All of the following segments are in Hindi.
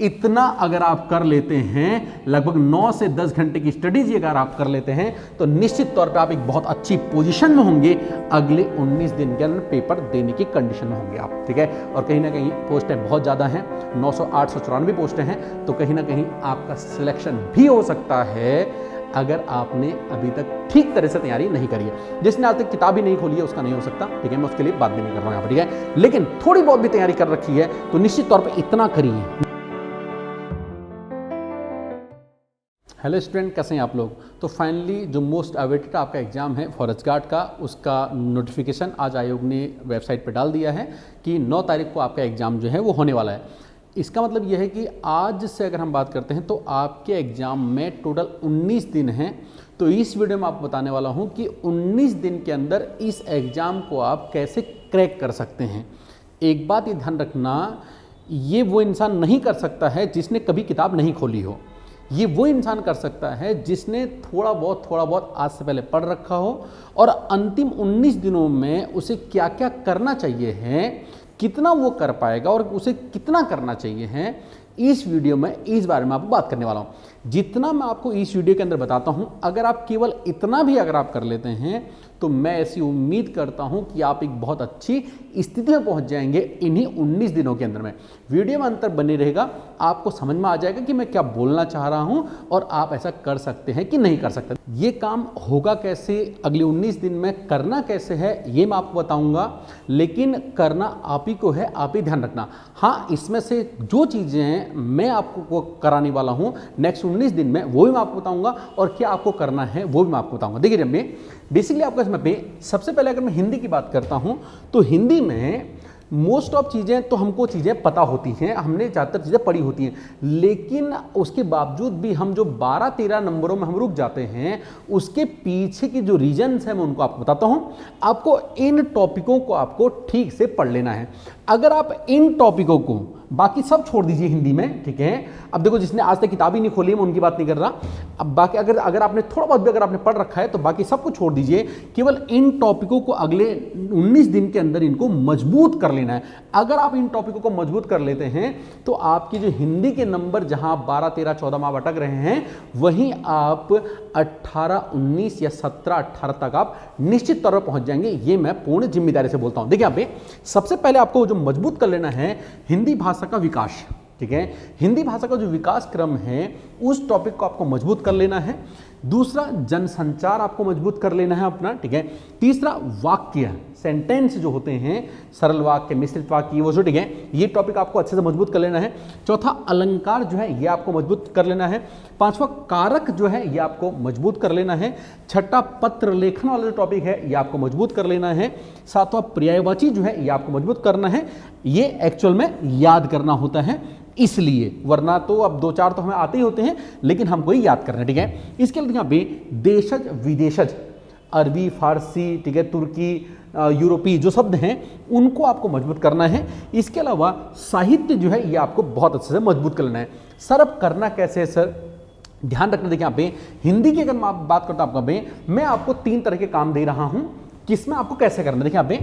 इतना अगर आप कर लेते हैं, लगभग 9 से 10 घंटे की स्टडीज अगर आप कर लेते हैं, तो निश्चित तौर पे आप एक बहुत अच्छी पोजीशन में होंगे, अगले 19 दिन के अंदर पेपर देने की कंडीशन में होंगे आप, ठीक है। और कहीं ना कहीं पोस्टें बहुत ज़्यादा हैं, 994 पोस्टें हैं, तो कहीं ना कहीं आपका सिलेक्शन भी हो सकता है अगर आपने अभी तक ठीक तरह से तैयारी नहीं करी है। जिसने आज तक किताब ही नहीं खोली है उसका नहीं हो सकता, ठीक है, मैं उसके लिए बात भी नहीं कर रहा हूँ यहाँ पर, ठीक है। लेकिन थोड़ी बहुत भी तैयारी कर रखी है तो निश्चित तौर पे इतना करिए। हेलो स्टूडेंट, कैसे हैं आप लोग। तो फाइनली जो मोस्ट अवेटेड आपका एग्जाम है फॉरेस्ट गार्ड का, उसका नोटिफिकेशन आज आयोग ने वेबसाइट पर डाल दिया है कि 9 तारीख को आपका एग्ज़ाम जो है वो होने वाला है। इसका मतलब यह है कि आज से अगर हम बात करते हैं तो आपके एग्ज़ाम में टोटल 19 दिन हैं। तो इस वीडियो में आपको बताने वाला हूं कि 19 दिन के अंदर इस एग्ज़ाम को आप कैसे क्रैक कर सकते हैं। एक बात ये ध्यान रखना, ये वो इंसान नहीं कर सकता है जिसने कभी किताब नहीं खोली हो। ये वो इंसान कर सकता है जिसने थोड़ा बहुत आज से पहले पढ़ रखा हो और अंतिम 19 दिनों में उसे क्या क्या करना चाहिए है, कितना वो कर पाएगा और उसे कितना करना चाहिए है, इस वीडियो में इस बारे में आपको बात करने वाला हूँ। जितना मैं आपको इस वीडियो के अंदर बताता हूँ, अगर आप केवल इतना भी अगर आप कर लेते हैं तो मैं ऐसी उम्मीद करता हूँ कि आप एक बहुत अच्छी स्थिति में पहुँच जाएंगे इन्हीं 19 दिनों के अंदर में। वीडियो में अंतर बने रहेगा, आपको समझ में आ जाएगा कि मैं क्या बोलना चाह रहा हूँ और आप ऐसा कर सकते हैं कि नहीं कर सकते। ये काम होगा कैसे, अगले 19 दिन में करना कैसे है, ये मैं आपको बताऊँगा, लेकिन करना आप ही को है, आप ही ध्यान रखना। हाँ, इसमें से जो चीज़ें हैं मैं आपको कराने वाला हूँ नेक्स्ट 19 दिन में, वो भी मैं आपको बताऊँगा, और क्या आपको करना है वो भी मैं आपको बताऊँगा। देखिए, जब मैं बेसिकली आपका इसमें पे सबसे पहले अगर मैं हिंदी की बात करता हूँ तो हिंदी में मोस्ट ऑफ चीज़ें तो हमको चीज़ें पता होती हैं, हमने ज़्यादातर चीज़ें पढ़ी होती हैं, लेकिन उसके बावजूद भी हम जो 12-13 नंबरों में हम रुक जाते हैं, उसके पीछे की जो रीजन्स हैं मैं उनको आपको बताता हूँ। आपको इन टॉपिकों को आपको ठीक से पढ़ लेना है। अगर आप इन टॉपिकों को, बाकी सब छोड़ दीजिए हिंदी में, ठीक है। अब देखो, जिसने आज तक किताब ही नहीं खोली है मैं उनकी बात नहीं कर रहा। अब बाकी अगर आपने थोड़ा बहुत भी अगर आपने पढ़ रखा है तो बाकी सब कुछ छोड़ दीजिए, केवल इन टॉपिकों को अगले 19 दिन के अंदर इनको मजबूत कर लेना है। अगर आप इन टॉपिकों को मजबूत कर लेते हैं तो आपकी जो हिंदी के नंबर जहां 12, 13, 14 में अटक रहे हैं, वहीं आप 18, 19 या 17, 18 तक आप निश्चित तौर पर पहुंच जाएंगे। ये मैं पूर्ण जिम्मेदारी से बोलता हूं। देखिए, आप सबसे पहले आपको जो मजबूत कर लेना है हिंदी भाषा का विकास, ठीक है। हिंदी भाषा का जो विकास क्रम है उस टॉपिक को आपको मजबूत कर लेना है। दूसरा, जनसंचार आपको मजबूत कर लेना है अपना, ठीक है। तीसरा, वाक्य, सेंटेंस जो होते हैं, सरल वाक्य, मिश्रित वाक्य, वो जो, ठीक है, ये टॉपिक आपको अच्छे से मजबूत कर लेना है। चौथा, अलंकार जो है ये आपको मजबूत कर लेना है। पांचवा, कारक जो है ये आपको मजबूत कर लेना है। छठा, पत्र लेखन वाला जो टॉपिक है ये आपको मजबूत कर लेना है। सातवां, पर्यायवाची जो है ये आपको मजबूत करना है। ये एक्चुअल में याद करना होता है इसलिए, वरना तो अब 2-4 तो हमें आते ही होते हैं, लेकिन हमको ही याद करना है, ठीक है। इसके लिए यहाँ पे देशज विदेशज, अरबी, फारसी, ठीक है, तुर्की, यूरोपीय जो शब्द हैं उनको आपको मजबूत करना है। इसके अलावा साहित्य जो है ये आपको बहुत अच्छे से मजबूत करना है। सर, अब करना कैसे है सर, ध्यान रखना। देखिए, यहाँ पे हिंदी की अगर मैं बात करता हूँ, मैं आपको 3 तरह के काम दे रहा हूँ, किसमें आपको कैसे करना है। देखिए, यहाँ पे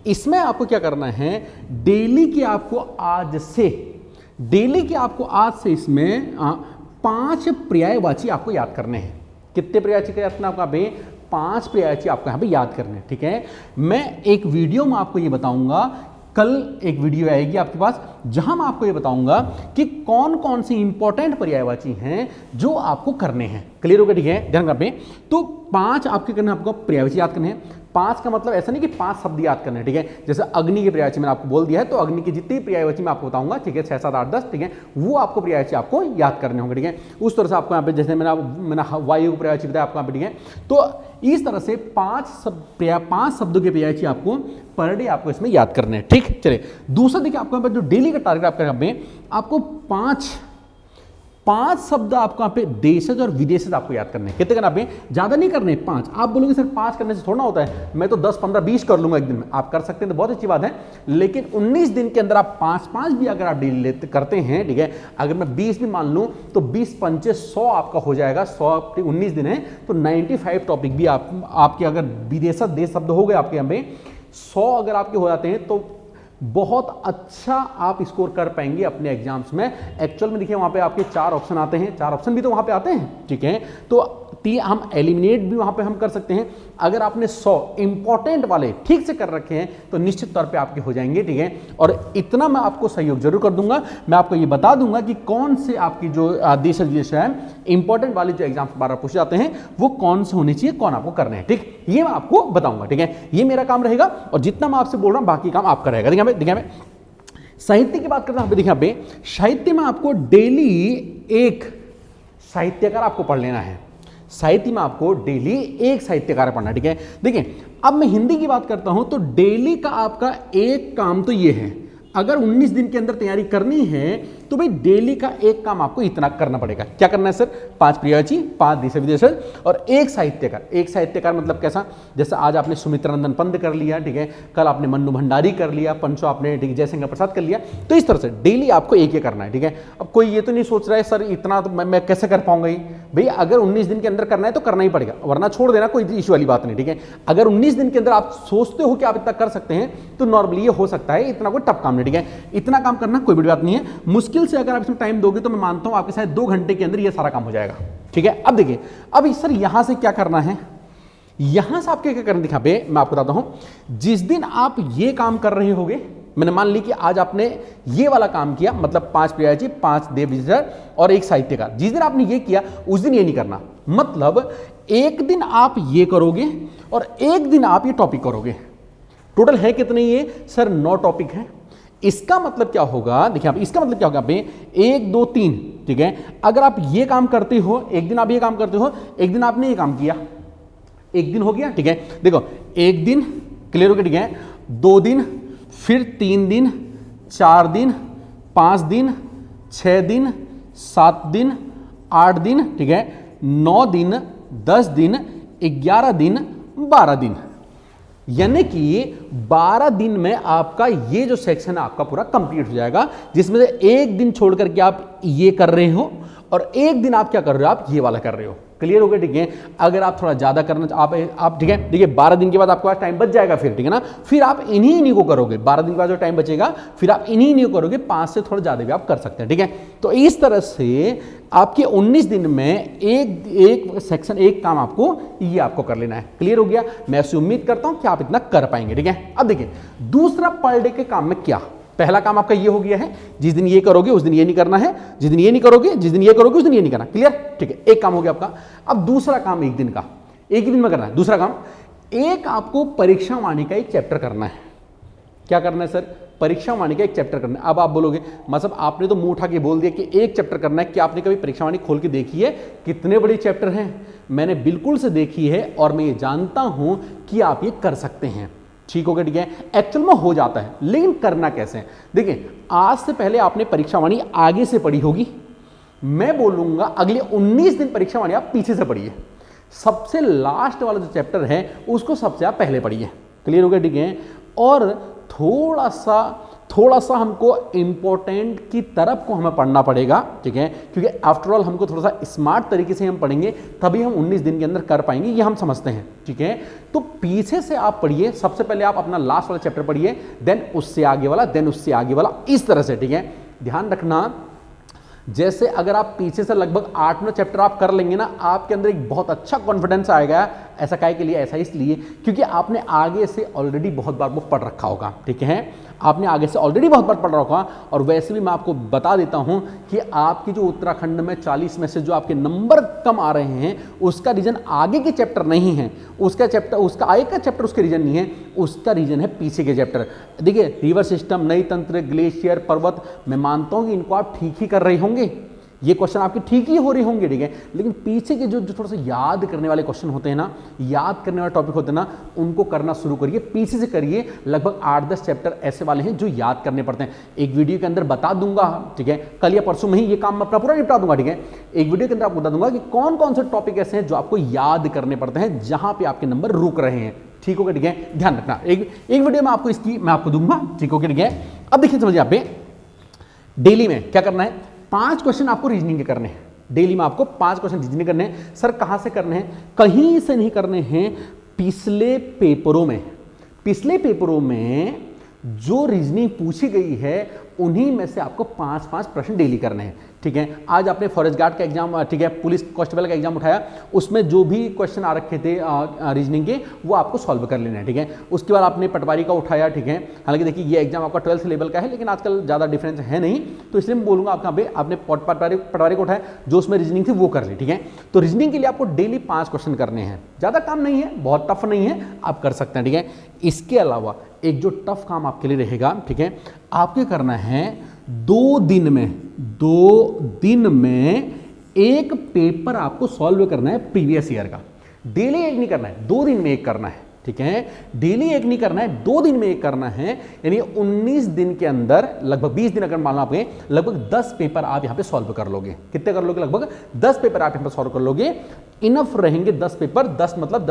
इसमें आपको क्या करना है, डेली की आपको आज से इसमें 5 पर्यायवाची आपको याद करने हैं। कितने पर्यायवाची का याद करना आपका, 5 पर्यायवाची आपको यहाँ पे याद करने हैं, ठीक है। मैं एक वीडियो में आपको ये बताऊंगा, कल एक वीडियो आएगी आपके पास जहां मैं आपको ये बताऊंगा कि कौन कौन से इंपॉर्टेंट पर्यायवाची हैं जो आपको करने हैं। क्लियर हो गया, ठीक है, ध्यान रखें। तो 5 आपके करने, आपको पर्यायवाची याद करने हैं। 5 का मतलब ऐसा नहीं कि 5 शब्द याद करने हैं, ठीक है। जैसे अग्नि के पर्यायवाची मैंने आपको बोल दिया है, तो अग्नि की जितनी पर्यायवाची मैं आपको बताऊंगा, ठीक है, 6, 7, 8, 10, ठीक है, वो आपको पर्यायवाची आपको याद करने होंगे, ठीक है। उस तरह से आपको यहाँ पे, जैसे मैंने वायु को पर्यायवाची बताया आपको यहाँ पे, ठीक है। तो इस तरह से 5 शब्दों के पर्यायवाची आपको पर डे आपको इसमें याद करने हैं, ठीक। चलिए, दूसरा देखिए, आपको यहाँ पे जो डेली का टारगेट आपका यहाँ पे, आपको 5 शब्द आपको यहाँ पे देशज और विदेशज आपको याद करने हैं। कितने करना पे, ज्यादा नहीं करने, 5। आप बोलोगे सर 5 करने से थोड़ा होता है, मैं तो 10, 15, 20 कर लूंगा एक दिन में। आप कर सकते हैं तो बहुत अच्छी बात है, लेकिन 19 दिन के अंदर आप 5 भी अगर आप डेली करते हैं, ठीक है। अगर मैं 20 भी मान लूं तो 20 पंचे 100 आपका हो जाएगा। 100 19 दिन है तो 95 टॉपिक भी आपके अगर विदेशज देश शब्द हो गए आपके यहाँ पे 100 अगर आपके हो जाते हैं तो बहुत अच्छा आप स्कोर कर पाएंगे अपने एग्जाम्स में। एक्चुअल में देखिए वहाँ पे आपके 4 ऑप्शन आते हैं, 4 ऑप्शन भी तो वहाँ पे आते हैं, ठीक है। तो हम एलिमिनेट भी वहाँ पे हम कर सकते हैं। अगर आपने 100 इंपॉर्टेंट वाले ठीक से कर रखे हैं तो निश्चित तौर पे आपके हो जाएंगे, ठीक है। और इतना मैं आपको सहयोग जरूर कर दूंगा, मैं आपको ये बता दूंगा कि कौन से आपकी जो देश विदेश है इंपॉर्टेंट वाले जो एग्जाम्स बार पूछे जाते हैं वो कौन से होने चाहिए, कौन आपको करने हैं, ठीक, ये मैं आपको बताऊंगा, ठीक है। ये मेरा काम रहेगा और जितना मैं आपसे बोल रहा हूँ बाकी काम आपका रहेगा। देखिए साहित्य की बात करता हूं, देखिए यहाँ पे साहित्य में आपको डेली एक साहित्यकार आपको पढ़ लेना है। साहित्य में आपको डेली एक साहित्यकार पढ़ना है, ठीक है। देखिए अब मैं हिंदी की बात करता हूं तो डेली का आपका एक काम तो ये है, अगर 19 दिन के अंदर तैयारी करनी है तो भाई डेली का एक काम आपको इतना करना पड़ेगा। क्या करना है सर? 5 पर्यायवाची, 5 देश विदेश और एक साहित्यकार। एक साहित्यकार मतलब कैसा? जैसे आज आपने सुमित्रानंदन पंत कर लिया, ठीक है, कल आपने मन्नू भंडारी कर लिया, पंचो आपने ठीक जयशंकर प्रसाद कर लिया। तो इस तरह से डेली आपको एक करना है, ठीक है। अब कोई ये तो नहीं सोच रहा है सर इतना तो मैं कैसे कर पाऊंगा ही। भाई अगर 19 दिन के अंदर करना है तो करना ही पड़ेगा, वरना छोड़ देना, कोई इश्यू वाली बात नहीं, ठीक है। अगर 19 दिन के अंदर आप सोचते हो कि आप इतना कर सकते हैं तो नॉर्मली ये हो सकता है, इतना कोई टफ काम नहीं, ठीक है। इतना काम करना कोई बड़ी बात नहीं है। मुश्किल से अगर आप इसमें टाइम दोगे तो मैं मानता हूं आपके साथ 2 घंटे के अंदर ये सारा काम हो जाएगा, ठीक है। अब देखिए अब सर यहां से क्या करना है, यहां से आपके क्या करना दिखा पे मैं आपको बताता हूं। जिस दिन आप ये काम कर रहे होगे, मैंने मान ली कि आज आपने ये वाला काम किया, मतलब 5 पर्यायवाची, 5 देव विदेश और एक साहित्यकार, जिस दिन आपने ये किया उस दिन ये नहीं करना। मतलब एक दिन आप ये करोगे और एक दिन आप ये टॉपिक करोगे। टोटल है कितने ये सर? 9 टॉपिक है। इसका मतलब क्या होगा, देखिए आप, इसका मतलब क्या होगा पे 1 2 3, ठीक है। अगर आप ये काम करते हो, एक दिन आप ये काम करते हो, एक दिन आपने ये काम किया, एक दिन हो गया, ठीक है। देखो एक दिन क्लियर हो गया, ठीक है। 2 दिन, फिर 3 दिन, 4 दिन, 5 दिन, 6 दिन, 7 दिन, 8 दिन, ठीक है, 9 दिन, 10 दिन, 11 दिन, 12 दिन, यानी कि 12 दिन में आपका ये जो सेक्शन है आपका पूरा कंप्लीट हो जाएगा, जिसमें से एक दिन छोड़ करके आप ये कर रहे हो और एक दिन आप क्या कर रहे हो, आप ये वाला कर रहे हो। क्लियर हो गया, ठीक है। अगर आप थोड़ा ज्यादा करना आप ठीक है, देखिए 12 दिन के बाद आपके पास टाइम बच जाएगा फिर, ठीक है ना। फिर आप इन्हीं को करोगे, 12 दिन के बाद जो टाइम बचेगा फिर आप इन्हीं को करोगे, 5 से थोड़ा ज्यादा भी आप कर सकते हैं, ठीक है। तो इस तरह से आपके 19 दिन में एक सेक्शन, एक काम आपको ये आपको कर लेना है। क्लियर हो गया? मैं ऐसी उम्मीद करता हूं कि आप इतना कर पाएंगे, ठीक है। अब देखिए दूसरा पर डे के काम में क्या, पहला काम आपका ये हो गया है, जिस दिन ये करोगे उस दिन ये नहीं करना है, जिस दिन ये नहीं करोगे, जिस दिन ये करोगे उस दिन ये नहीं करना। क्लियर? ठीक है, एक काम हो गया आपका। अब दूसरा काम एक दिन का, एक ही दिन में करना है। दूसरा काम, एक आपको परीक्षा वाणी का एक चैप्टर करना है। क्या करना है सर? परीक्षा वाणी का एक चैप्टर करना है। अब आप बोलोगे मतलब आपने तो मुंह उठा के बोल दिया कि एक चैप्टर करना है, क्या आपने कभी परीक्षा वाणी खोल के देखी है कितने बड़े चैप्टर हैं? मैंने बिल्कुल से देखी है और मैं ये जानता हूं कि आप ये कर सकते हैं। ठीक हो गया, ठीक है। एक्चुअल में हो जाता है, लेकिन करना कैसे है? देखिए आज से पहले आपने परीक्षा वाणी आगे से पढ़ी होगी, मैं बोलूंगा अगले 19 दिन परीक्षा वाणी आप पीछे से पढ़िए। सबसे लास्ट वाला जो चैप्टर है उसको सबसे आप पहले पढ़िए। क्लियर हो गया, ठीक है। और थोड़ा सा हमको इंपॉर्टेंट की तरफ को हमें पढ़ना पड़ेगा, ठीक है, क्योंकि आफ्टर ऑल हमको थोड़ा सा स्मार्ट तरीके से हम पढ़ेंगे तभी हम 19 दिन के अंदर कर पाएंगे, ये हम समझते हैं, ठीक है। तो पीछे से आप पढ़िए, सबसे पहले आप अपना लास्ट वाला चैप्टर पढ़िए, देन उससे आगे वाला, देन उससे आगे वाला, इस तरह से, ठीक है। ध्यान रखना, जैसे अगर आप पीछे से लगभग 8-9 चैप्टर आप कर लेंगे ना, आपके अंदर एक बहुत अच्छा कॉन्फिडेंस आएगा। ऐसा काहे के लिए? ऐसा इसलिए क्योंकि आपने आगे से ऑलरेडी बहुत बार वो पढ़ रखा होगा, ठीक है। आपने आगे से ऑलरेडी बहुत बार पढ़ रखा होगा। और वैसे भी मैं आपको बता देता हूं कि आपकी जो उत्तराखंड में 40 में से जो आपके नंबर कम आ रहे हैं उसका रीजन आगे के चैप्टर नहीं है, उसका आगे का चैप्टर उसके रीजन नहीं है, उसका रीजन है पीछे के चैप्टर। देखिए रिवर सिस्टम, नई तंत्र, ग्लेशियर, पर्वत, मैं मानता हूं कि इनको आप ठीक ही कर रहे होंगे, ये क्वेश्चन आपके ठीक ही हो रहे होंगे, ठीक है। लेकिन पीछे के जो थोड़ा सा याद करने वाले क्वेश्चन होते हैं ना, याद करने वाले टॉपिक होते हैं ना, उनको करना शुरू करिए, पीछे से करिए। लगभग 8-10 चैप्टर ऐसे वाले हैं जो याद करने पड़ते हैं। एक वीडियो के अंदर बता दूंगा, ठीक है, कल या परसों में ही ये काम मैं अपना पूरा निपटा दूंगा, ठीक है। एक वीडियो के अंदर आपको बता दूंगा कि कौन कौन से टॉपिक ऐसे हैं जो आपको याद करने पड़ते हैं, जहां पर आपके नंबर रुक रहे हैं। ठीक होगा, ठीक है, ध्यान रखना। एक वीडियो में आपको इसकी मैं आपको दूंगा, ठीक होगा, ठीक है। अब देखिए समझिए, आप डेली में क्या करना है, 5 क्वेश्चन आपको रीजनिंग के करने हैं। डेली में आपको 5 क्वेश्चन रीजनिंग करने हैं। सर कहां से करने हैं? कहीं से नहीं करने हैं, पिछले पेपरों में। पिछले पेपरों में जो रीजनिंग पूछी गई है उन्हीं में से आपको 5-5 प्रश्न डेली करने हैं, ठीक है। आज आपने फॉरेस्ट गार्ड का एग्जाम, ठीक है, पुलिस कांस्टेबल का एग्जाम उठाया, उसमें जो भी क्वेश्चन आ रखे थे रीजनिंग के वो आपको सॉल्व कर लेना है, ठीक है। उसके बाद आपने पटवारी का उठाया, ठीक है। हालांकि देखिए ये एग्जाम आपका 12th लेवल का है, लेकिन आजकल ज़्यादा डिफरेंस है नहीं, तो इसलिए मैं बोलूँगा आपका पे आपने पटवारी को उठाया, जो उसमें रीजनिंग थी वो कर ली, ठीक है। तो रीजनिंग के लिए आपको डेली 5 क्वेश्चन करने हैं, ज़्यादा काम नहीं है, बहुत टफ नहीं है, आप कर सकते हैं, ठीक है। इसके अलावा एक जो टफ काम आपके लिए रहेगा, ठीक है, आपके करना है 2 दिन में एक पेपर आपको सॉल्व करना है प्रीवियस ईयर का। डेली एक नहीं करना है, 2 दिन में एक करना है, ठीक है। डेली एक नहीं करना है, 2 दिन में एक करना है, यानी 19 दिन के अंदर लगभग 20 दिन अगर मान लो आपके, लगभग 10 पेपर आप यहां पे सॉल्व कर लोगे। कितने कर लोगे? लगभग 10 पेपर आप यहां पे सॉल्व कर लोगे। इनफ रहेंगे 10 पेपर, 10 मतलब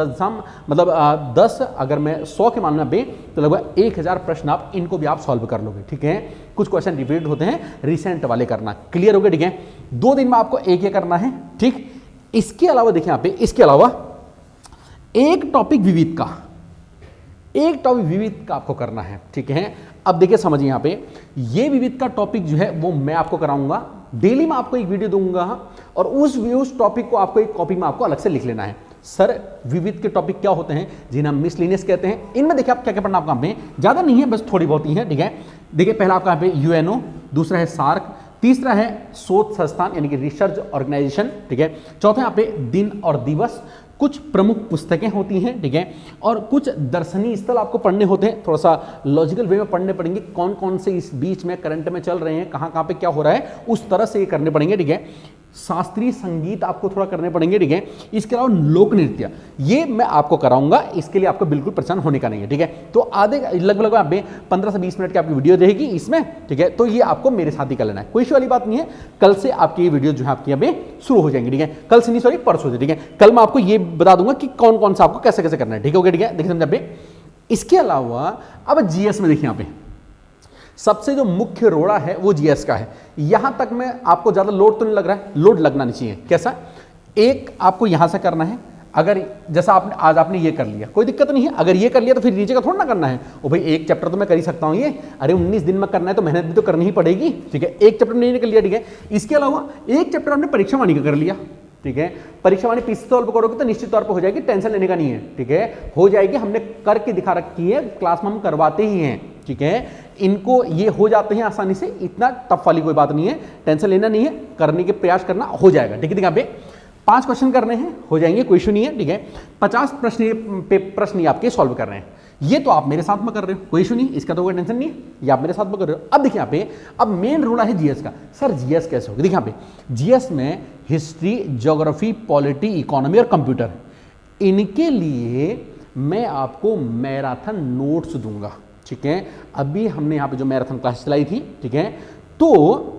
10 अगर मैं 100 के मानना पे तो लगभग 1000 प्रश्न आप इनको भी आप सॉल्व कर लोगे, ठीक है। कुछ क्वेश्चन रिपीट होते हैं, रिसेंट वाले करना, क्लियर हो गया, ठीक है। 2 दिन में आपको एक करना है, ठीक। इसके अलावा देखिए यहाँ पे, इसके अलावा एक टॉपिक विविध का आपको करना है, ठीक है। अब देखिए समझिए यहाँ पे, ये विविध का टॉपिक जो है वो मैं आपको कराऊंगा, डेली मैं आपको एक वीडियो दूंगा और उस टॉपिक को आपको एक कॉपी में आपको अलग से लिख लेना है। सर विविध के टॉपिक क्या होते हैं? जिन्हें हम मिसलिनियस कहते हैं। इनमें देखिए आप क्या क्या पढ़ना आपका में ज्यादा नहीं है, बस थोड़ी बहुत ही है, ठीक है। देखिए पहला आपका यहाँ पे यूएनओ, दूसरा है सार्क, तीसरा है शोध संस्थान यानी कि रिसर्च ऑर्गेनाइजेशन, ठीक है। चौथा यहाँ पे दिन और दिवस, कुछ प्रमुख पुस्तकें होती हैं, ठीक है, और कुछ दर्शनीय स्थल आपको पढ़ने होते हैं, थोड़ा सा लॉजिकल वे में पढ़ने पड़ेंगे, कौन कौन से इस बीच में करंट में चल रहे हैं, कहाँ कहाँ पे क्या हो रहा है, उस तरह से ये करने पड़ेंगे, ठीक है। शास्त्रीय संगीत आपको थोड़ा करने पड़ेंगे, ठीक है। इसके अलावा लोक नृत्य, ये मैं आपको कराऊंगा, इसके लिए आपको बिल्कुल परेशान होने का नहीं है, ठीक है। तो आधे लगभग आप 15 से 20 मिनट की आपकी वीडियो रहेगी इसमें, ठीक है। तो ये आपको मेरे साथ ही कर लेना है, कोई इशू वाली बात नहीं है। कल से आपकी ये वीडियो जो है आपकी अभी शुरू हो जाएंगी, ठीक है। कल से नहीं, सॉरी परसों से, ठीक है। कल मैं आपको ये बता दूंगा कि कौन कौन सा आपको कैसे कैसे करना है, ठीक है, ठीक है। देखिए समझा पे। इसके अलावा अब जीएस में देखिए यहाँ पे सबसे जो मुख्य रोड़ा है वो जीएस का है। यहां तक में आपको ज्यादा लोड तो नहीं लग रहा है, लोड लगना नहीं चाहिए। कैसा? एक आपको यहां से करना है, अगर जैसा आपने आज आपने ये कर लिया कोई दिक्कत नहीं है, अगर ये कर लिया तो फिर नीचे का थोड़ा ना करना है। ओ भाई एक चैप्टर तो मैं कर ही सकता हूं, ये अरे 19 दिन में करना है तो मेहनत भी तो करनी ही पड़ेगी, ठीक है। एक चैप्टर नहीं कर लिया, ठीक है। इसके अलावा एक चैप्टर आपने परीक्षा वाणी का कर लिया, ठीक है। परीक्षा वाणी पीछे सॉल्व करोगे तो निश्चित तौर पर हो जाएगी, टेंशन लेने का नहीं है, ठीक है। हो जाएगी, हमने करके दिखा रखी है, क्लास में हम करवाते ही हैं, ठीक है। इनको ये हो जाते हैं आसानी से, इतना टफ वाली कोई बात नहीं है, टेंशन लेना नहीं है, करने के प्रयास करना, हो जाएगा, ठीक है। यहाँ पे 5 क्वेश्चन करने हैं, हो जाएंगे, कोई इशू नहीं है, ठीक है। 50 प्रश्न आपके सॉल्व कर रहे हैं, ये तो आप मेरे साथ में कर रहे हो, कोई इशू नहीं, इसका तो कोई टेंशन नहीं है, ये आप मेरे साथ में कर रहे हो। अब देखिए यहाँ पे, अब मेन रोड़ा है जीएस का। सर जीएस कैसे होगा? देखिए यहाँ पे जीएस में हिस्ट्री, ज्योग्राफी, पॉलिटी, इकोनॉमी और कंप्यूटर, इनके लिए मैं आपको मैराथन नोट्स दूंगा, ठीक है। अभी हमने यहाँ पे जो मैराथन क्लास चलाई थी, ठीक है, तो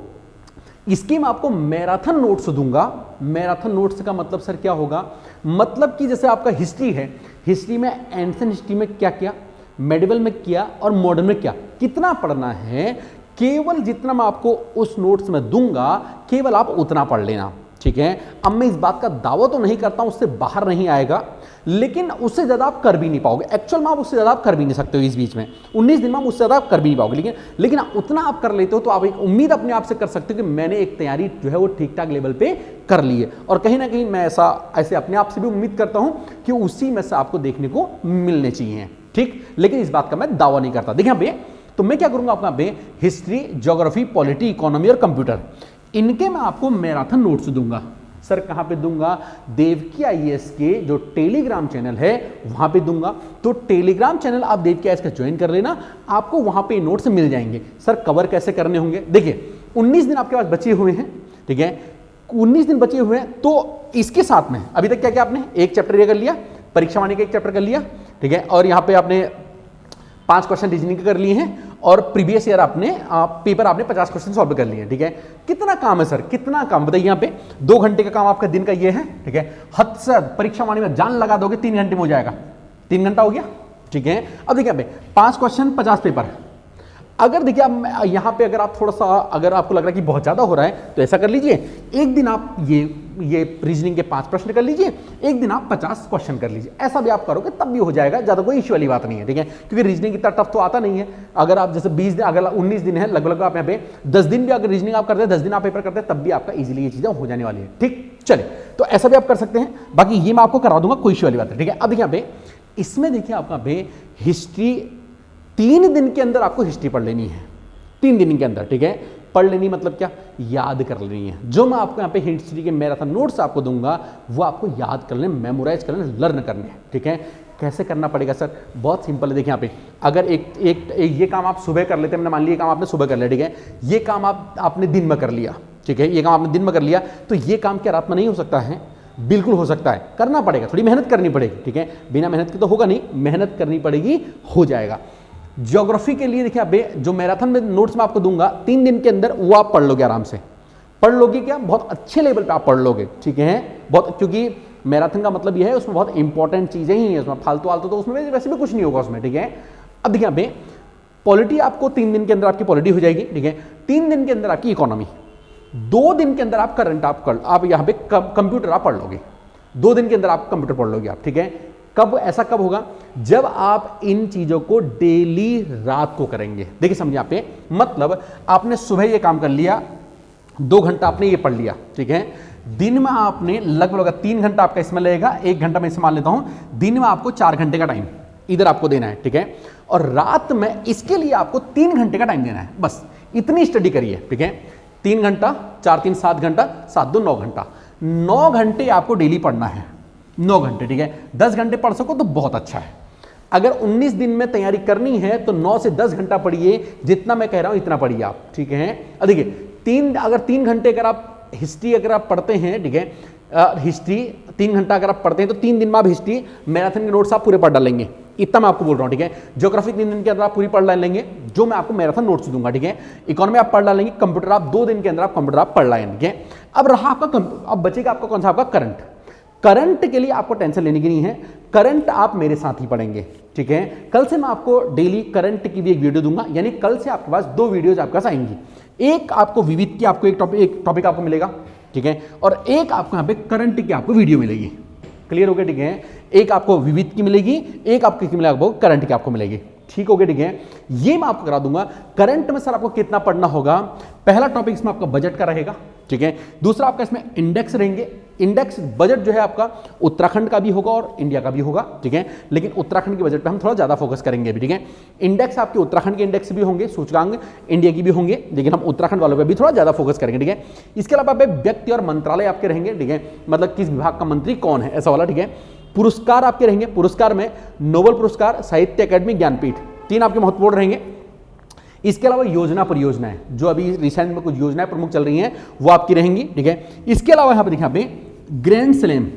इसकी मैं आपको मैराथन नोट्स दूंगा। मैराथन नोट्स का मतलब सर क्या होगा? मतलब कि जैसे आपका हिस्ट्री है, हिस्ट्री में एंशिएंट हिस्ट्री में क्या क्या, मेडिवल में क्या और मॉडर्न में क्या, कितना पढ़ना है, केवल जितना मैं आपको उस नोट्स में दूंगा केवल आप उतना पढ़ लेना, ठीक है। अब मैं इस बात का दावा तो नहीं करता हूं उससे बाहर नहीं आएगा, लेकिन उससे ज़्यादा आप कर भी नहीं पाओगे। एक्चुअल में आप उससे ज़्यादा आप कर भी नहीं सकते हो इस बीच में, 19 दिन में आप उससे ज़्यादा आप कर भी नहीं पाओगे, लेकिन उतना आप कर लेते हो तो आप एक उम्मीद अपने आप से कर सकते हो कि मैंने एक तैयारी जो है वो ठीक ठाक लेवल पे कर ली है। और कहीं ना कहीं मैं ऐसे अपने आप से भी उम्मीद करता हूं कि उसी में से आपको देखने को मिलने चाहिए, ठीक। लेकिन इस बात का मैं दावा नहीं करता। देखिए यहाँ पे तो मैं क्या करूंगा आपका पे, हिस्ट्री, ज्योग्राफी, पॉलिटी, इकोनॉमी और कंप्यूटर, इनके मैं आपको मैराथन नोट्स दूंगा। सर कहां पे दूंगा? देवकी आईएएस के जो टेलीग्राम चैनल है वहां पे दूंगा। तो टेलीग्राम चैनल आप देवकी आईएएस का ज्वाइन कर लेना, आपको वहां पे नोट्स मिल जाएंगे। सर कवर कैसे करने होंगे? देखिए 19 दिन आपके पास बचे हुए हैं, ठीक है, 19 दिन बचे हुए हैं, तो इसके साथ में अभी तक क्या क्या आपने एक चैप्टर ये कर लिया, परीक्षा वाणी का एक चैप्टर कर लिया, ठीक है, और यहाँ पे आपने 5 क्वेश्चन रीजनिंग के कर लिए हैं और प्रीवियस ईयर आपने पेपर आपने 50 क्वेश्चन सॉल्व कर लिए हैं, ठीक है। कितना काम है सर? कितना काम बताइए? यहाँ पे 2 घंटे का काम आपका दिन का ये है, ठीक है। हद से परीक्षा वाणी में जान लगा दोगे 3 घंटे में हो जाएगा, 3 घंटा हो गया, ठीक है। अब देखिए यहाँ पे 5 क्वेश्चन 50 पेपर, अगर देखिए आप यहाँ पे अगर आप थोड़ा सा, अगर आपको लग रहा है कि बहुत ज़्यादा हो रहा है तो ऐसा कर लीजिए, एक दिन आप ये रीजनिंग के 5 प्रश्न कर लीजिए, एक दिन आप 50 क्वेश्चन कर लीजिए। ऐसा भी आप करोगे तब भी हो जाएगा, ज़्यादा कोई इश्यू वाली बात नहीं है, ठीक है, क्योंकि रीजनिंग इतना टफ तो आता नहीं है। अगर आप जैसे 20 दिन, अगर 19 दिन है लगभग, आप यहाँ पे 10 दिन भी अगर रीजनिंग आप करते हैं, 10 दिन आप पेपर करते हैं, तब भी आपका ईजिली ये चीज़ें हो जाने वाली है। ठीक, चले, तो ऐसा भी आप कर सकते हैं। बाकी ये मैं आपको करा दूंगा, कोई इश्यू वाली बात है, ठीक है। अब देखिए यहाँ पे इसमें देखिए आपका पे हिस्ट्री 3 दिन के अंदर आपको हिस्ट्री पढ़ लेनी है, 3 दिन के अंदर, ठीक है। पढ़ लेनी मतलब क्या, याद कर लेनी है। जो मैं आपको यहाँ पे हिस्ट्री के मैराथन नोट्स आपको दूंगा वो आपको याद कर लें, मेमोराइज कर लें, लर्न करने हैं, ठीक है। कैसे करना पड़ेगा सर, बहुत सिंपल है। देखिए यहाँ पे अगर एक ये काम आप सुबह कर लेते हैं, मैंने मान लिया ये काम आपने सुबह कर लिया, ठीक है, ये काम आपने दिन में कर लिया, ठीक है, ये काम आपने दिन में कर लिया, तो ये काम क्या रात में नहीं हो सकता है? बिल्कुल हो सकता है, करना पड़ेगा, थोड़ी मेहनत करनी पड़ेगी, ठीक है। बिना मेहनत के तो होगा नहीं, मेहनत करनी पड़ेगी, हो जाएगा। ज्योग्राफी के लिए देखिए आप जो मैराथन में नोट्स मैं आपको दूंगा 3 दिन के अंदर, वो आप पढ़ लोगे, आराम से पढ़ लोगे, क्या बहुत अच्छे लेवल पे आप पढ़ लोगे, ठीक है। बहुत, क्योंकि मैराथन का मतलब यह है उसमें बहुत इंपॉर्टेंट चीजें ही है, उसमें फालतू वालतू तो उसमें वैसे भी कुछ नहीं होगा उसमें, ठीक है। अब देखिए यहाँ पे पॉलिटी आपको 3 दिन के अंदर आपकी पॉलिटी हो जाएगी, ठीक है। 3 दिन के अंदर आपकी इकोनॉमी, 2 दिन के अंदर आप करंट आप यहाँ पे कंप्यूटर आप पढ़ लोगे, 2 दिन के अंदर आप कंप्यूटर पढ़ लोगे आप, ठीक है। कब ऐसा कब होगा, जब आप इन चीजों को डेली रात को करेंगे। देखिए समझिए यहाँ पे, मतलब आपने सुबह ये काम कर लिया, 2 घंटा आपने ये पढ़ लिया, ठीक है। दिन में आपने लगभग 3 घंटा आपका इसमें लगेगा, 1 घंटा मैं इसमें मान लेता हूं, दिन में आपको 4 घंटे का टाइम इधर आपको देना है, ठीक है। और रात में इसके लिए आपको 3 घंटे का टाइम देना है, बस इतनी स्टडी करिए, ठीक है। 3 घंटा, 4 3 7 घंटा, 7 2 9 घंटा, 9 घंटे आपको डेली पढ़ना है, 9 घंटे, ठीक है। 10 घंटे पढ़ सको तो बहुत अच्छा है। अगर 19 दिन में तैयारी करनी है तो 9 से 10 घंटा पढ़िए, जितना मैं कह रहा हूं इतना पढ़िए आप, ठीक है। अब देखिए अगर 3 घंटे अगर आप हिस्ट्री अगर आप पढ़ते हैं, ठीक है, हिस्ट्री 3 घंटा अगर आप पढ़ते हैं तो 3 दिन में आप हिस्ट्री मैराथन के नोट्स आप पूरे पढ़ डालेंगे, इतना मैं आपको बोल रहा हूं, ठीक है। ज्योग्राफी 3 दिन के अंदर आप पूरी पढ़ डालेंगे, जो मैं आपको मैराथन नोट्स दूंगा, ठीक है। इकोनॉमी आप पढ़ डालेंगे, कंप्यूटर आप 2 दिन के अंदर आप कंप्यूटर आप पढ़ लाएंगे, ठीक है। अब रहा आपका, अब बचेगा आपका कौन सा, आपका करंट। करंट के लिए आपको टेंशन लेने की नहीं है, करंट आप मेरे साथ ही पढ़ेंगे, ठीक है। कल से मैं आपको डेली करंट की भी एक वीडियो दूंगा, यानी कल से आपके पास 2 वीडियोज आपके पास आएंगी। एक आपको विविध की आपको एक टॉपिक आपको मिलेगा, ठीक है, और एक आपको यहाँ पे करंट की आपको वीडियो मिलेगी। क्लियर हो गया, ठीक है। एक आपको विविध की मिलेगी, एक आपको मिलेगा करंट की आपको मिलेगी, ठीक हो गया, ठीक है। ये मैं आपको करा दूंगा। करंट में सर आपको कितना पढ़ना होगा, पहला टॉपिक इसमें आपका बजट का रहेगा, ठीक है। दूसरा आपका इसमें इंडेक्स रहेंगे। इंडेक्स बजट जो है आपका उत्तराखंड का भी होगा और इंडिया का भी होगा, ठीक है, लेकिन उत्तराखंड के बजट पे हम थोड़ा ज्यादा फोकस करेंगे अभी, ठीक है। इंडेक्स आपके उत्तराखंड के इंडेक्स भी होंगे, सूचकांक इंडिया की भी होंगे, लेकिन हम उत्तराखंड वालों पे भी थोड़ा ज्यादा फोकस करेंगे, ठीक है। इसके अलावा व्यक्ति और मंत्रालय आपके रहेंगे, ठीक है, मतलब किस विभाग का मंत्री कौन है, ऐसा वाला, ठीक है। पुरस्कार आपके रहेंगे, पुरस्कार में नोबेल पुरस्कार, साहित्य अकादमी, ज्ञानपीठ, 3 आपके महत्वपूर्ण रहेंगे। इसके अलावा योजना परियोजनाएं, जो अभी रिसेंट में कुछ योजनाएं प्रमुख चल रही हैं, वो आपकी रहेंगी, ठीक है। इसके अलावा यहां पे देखिए, यहाँ पे ग्रैंड स्लैम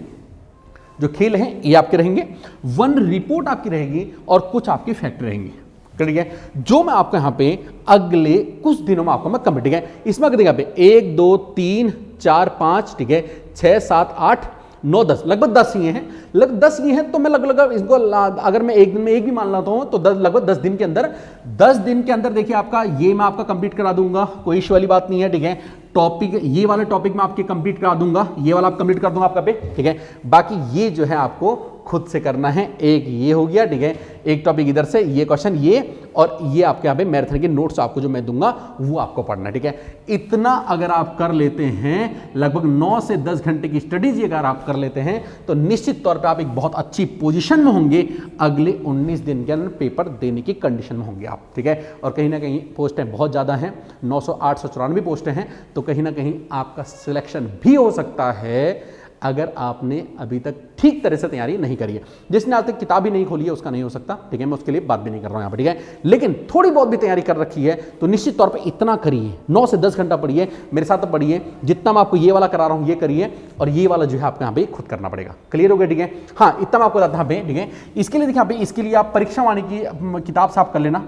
जो खेल हैं ये आपके रहेंगे, वन रिपोर्ट आपकी रहेगी और कुछ आपके फैक्ट रहेंगी, ठीक है, जो मैं आपको यहाँ पे अगले कुछ दिनों में आपको मैं कमेंट, ठीक है। इसमें देखिए यहाँ पे 1 2 3 4 5, ठीक है, 6 7 8 9 10, लगभग 10 ये हैं, लगभग 10 ये हैं, तो मैं लगभग इसको अगर मैं एक दिन में एक भी मान लेता हूं तो लगभग 10 दिन के अंदर, 10 दिन के अंदर देखिए आपका ये मैं आपका कंप्लीट करा दूंगा, कोई इश्यू वाली बात नहीं है, ठीक है। टॉपिक ये वाले टॉपिक में आपके कंप्लीट करा दूंगा, ये वाला आप कंप्लीट कर दूंगा आपका पे, ठीक है। बाकी ये जो है आपको खुद से करना है, एक ये हो गया, ठीक है, एक टॉपिक इधर से, ये क्वेश्चन ये, और ये आपके यहाँ पे मैराथन के नोट्स आपको जो मैं दूंगा वो आपको पढ़ना है, ठीक है। इतना अगर आप कर लेते हैं, लगभग 9 से 10 घंटे की स्टडीज अगर आप कर लेते हैं, तो निश्चित तौर पे आप एक बहुत अच्छी पोजीशन में होंगे, अगले 19 दिन के अंदर पेपर देने की कंडीशन में होंगे आप, ठीक है। और कहीं ना कहीं पोस्टें बहुत ज़्यादा हैं, 900-894 पोस्टें हैं, तो कहीं ना कहीं आपका सिलेक्शन भी हो सकता है अगर आपने अभी तक ठीक तरह से तैयारी नहीं करी है। जिसने आज तक किताब ही नहीं खोली है उसका नहीं हो सकता, ठीक है, मैं उसके लिए बात भी नहीं कर रहा हूं यहाँ पर, ठीक है। लेकिन थोड़ी बहुत भी तैयारी कर रखी है तो निश्चित तौर पे इतना करिए, 9 से 10 घंटा पढ़िए, मेरे साथ तो पढ़िए, जितना मैं आपको ये वाला करा रहा हूँ ये करिए, और ये वाला जो है आपको यहाँ पे खुद करना पड़ेगा। क्लियर हो गया, ठीक है। हाँ, इतना मैं आपको बताता हूँ, ठीक है। इसके लिए देखिए यहाँ पे, इसके लिए आप परीक्षा वाणी की किताब साफ कर लेना,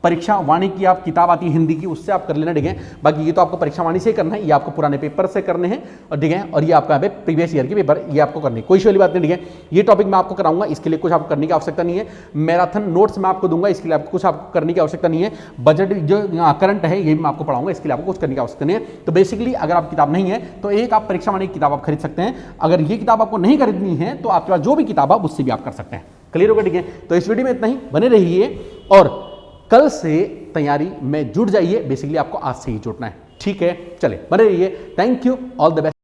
परीक्षा वाणी की आप किताब आती है हिंदी की, उससे आप कर लेना, ठीक है। बाकी ये तो आपको परीक्षा वाणी से करना है, ये आपको पुराने पेपर से करने हैं, और ठीक है, और ये आपका प्रीवियस ईयर के पेपर ये आपको करने, कोई इशू वाली बात नहीं, ठीक है। ये टॉपिक मैं आपको कराऊंगा, इसके लिए कुछ आपको करने की आवश्यकता नहीं है। मैराथन नोट्स मैं आपको दूंगा, इसके लिए आपको कुछ आपको करने की आवश्यकता नहीं है। बजट जो करंट है ये भी मैं आपको पढ़ाऊंगा, इसके लिए आपको कुछ करने की आवश्यकता नहीं है। तो बेसिकली अगर आप किताब नहीं है तो एक आप परीक्षा वाणी की किताब आप खरीद सकते हैं। अगर ये किताब आपको नहीं खरीदनी है तो आपके पास जो भी किताब है उससे भी आप कर सकते हैं। क्लियर होगा, ठीक है। तो इस वीडियो में इतना ही, बने रहिए और कल से तैयारी में जुट जाइए। बेसिकली आपको आज से ही जुटना है, ठीक है। चले बने रहिए, thank you, all the best.